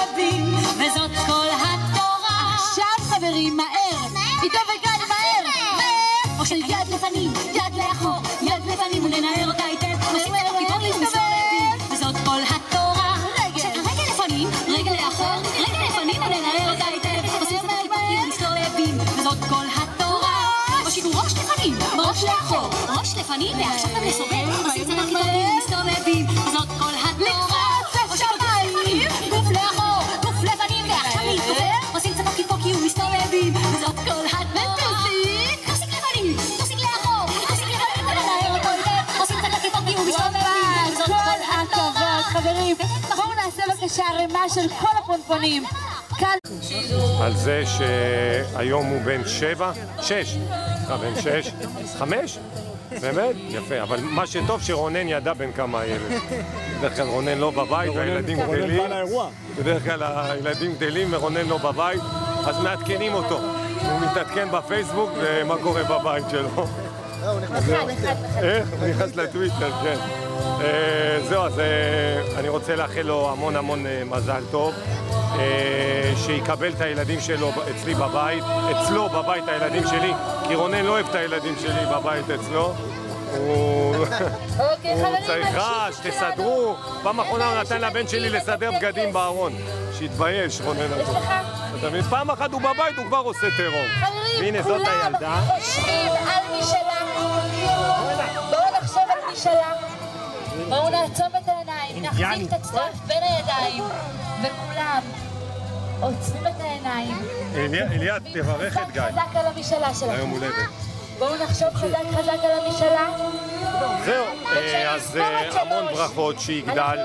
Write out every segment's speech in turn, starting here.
מסתובבים, וזאת כל התורה. עכשיו חברים, מהר! עידו וגל, מהר! או של יד לפנים, יד לאחור, יד לפנים וננער אותה היטב, נשים את הכיפות ומסתובבים, וזאת כל התורה. רגל לפנים, רגל לאחור, רגל לפנים וננער אותה היטב, נשים את הכיפות ומסתובבים, וזאת כל התורה. או שידור ראש לפנים, ראש לאחור, ראש לפנים, ועכשיו גם לסובב, נשים את הכיפות ומסתובבים, וזאת כל התורה. או שידור לפנים, גוף לאחור, גוף לפנים, ועכשיו להתגופף, עושים קצת פוקי ומסתובבים, וזאת כל התורה. חברים, בואו נעשה בבקשה רמה של כל הפונפונים. על זה שהיום הוא בן 6, בן 6, 5? באמת? יפה, אבל מה שטוב שרונן ידע בין כמה הילד. בדרך כלל רונן לא בבית והילדים גדלים. בדרך כלל הילדים גדלים ורונן לא בבית, אז מעדכנים אותו. הוא מתעדכן בפייסבוק ומה קורה בבית שלו. הוא נכנס לטוויטר, כן. זהו, אז אני רוצה לאחל לו המון המון מזל טוב, שיקבל את הילדים שלו אצלי בבית, אצלו בבית הילדים שלי, כי רונן לא אוהב את הילדים שלי בבית אצלו. הוא צריך רעש, תסדרו. פעם אחרונה הוא נתן לבן שלי לסדר בגדים בארון, שהתבייש רונן הזה. פעם אחת הוא בבית, הוא כבר עושה טרור. והנה זאת הילדה. חושבים על משלה. בואו נחשוב על משלה. בואו נעצום את העיניים, נחזיק את הצדף בין הידיים, וכולם עוצמים את העיניים. אליה, תברך את גיא. חזק על המשלה שלכם. היום הולדת. בואו נחשוב חזק על המשלה. זהו, אז המון ברכות שיגדל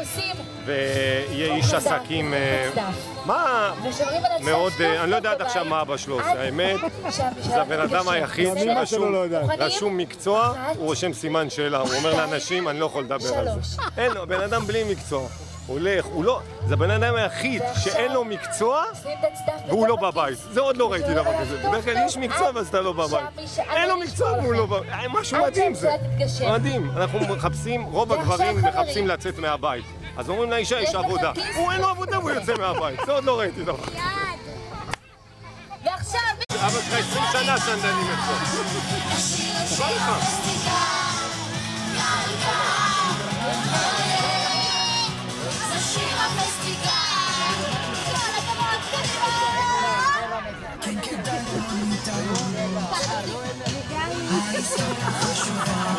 ויהיה איש עסקים. מה? מאוד, אני לא יודע עד עכשיו מה אבא שלו עושה, האמת, זה הבן אדם היחיד שרשום מקצוע, הוא רושם סימן שאלה, הוא אומר לאנשים, אני לא יכול לדבר על זה. אין לו, בן אדם בלי מקצוע, הוא הולך, הוא לא, זה הבן אדם היחיד שאין לו מקצוע והוא לא בבית, זה עוד לא ראיתי דבר כזה, בדרך כלל יש מקצוע ואז אתה לא בבית, אין לו מקצוע והוא לא בבית, משהו מדהים זה, מדהים, אנחנו מחפשים, רוב הגברים מחפשים לצאת מהבית. אז אומרים לאישה, יש עבודה. הוא אין לו עבודה והוא יוצא מהבית. זה עוד לא ראיתי דבר. ועכשיו... אבא שלך 20 שנה סנדלים אצלו. בא לך.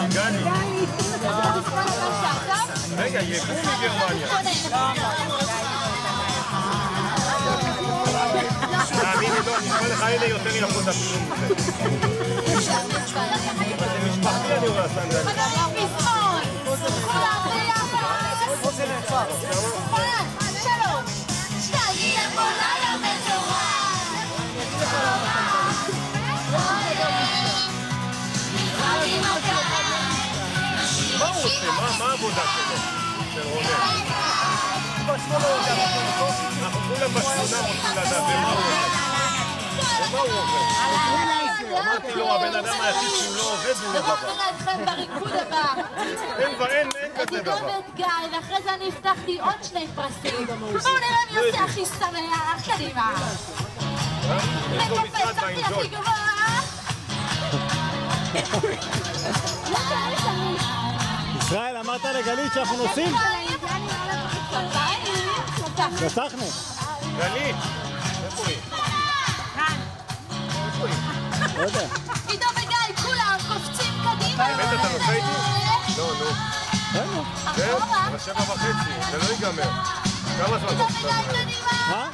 גני. רגע, יבוא מגרמניה. תאמיני לו, נשמע לך אלה יותר יפות אפילו מזה. זה משפחתי אני רואה סנדל. חברים משמאל! כולם ביחד! פה זה נעצר. 3, 2, לילה מטורף! מה הוא עושה? מה העבודה שלו? של רונן? אנחנו כולם בשכונה רוצים לדעת ומה הוא עובד. ומה הוא עובד? אמרתי לו, הבן אדם היחיד שהוא לא עובד הוא לא בבא. בואו נראה אתכם בריקוד הבא. אין כזה דבר. עידו ואת גיא, ואחרי זה אני הבטחתי עוד 2 פרסים. בואו נראה מי עושה הכי שמח. קדימה. יש לו משרד באנג'וי. ישראל, אמרת לגלית שאנחנו נוסעים? חסכנו. גלית, איפה היא? איפה היא? לא יודע. עידו וגיא, כולם קופצים קדימה. באמת אתה נוסע איתי? לא, נו. אחורה. זה 7:30, זה לא ייגמר. כמה זמן? עידו וגיא קדימה. מה?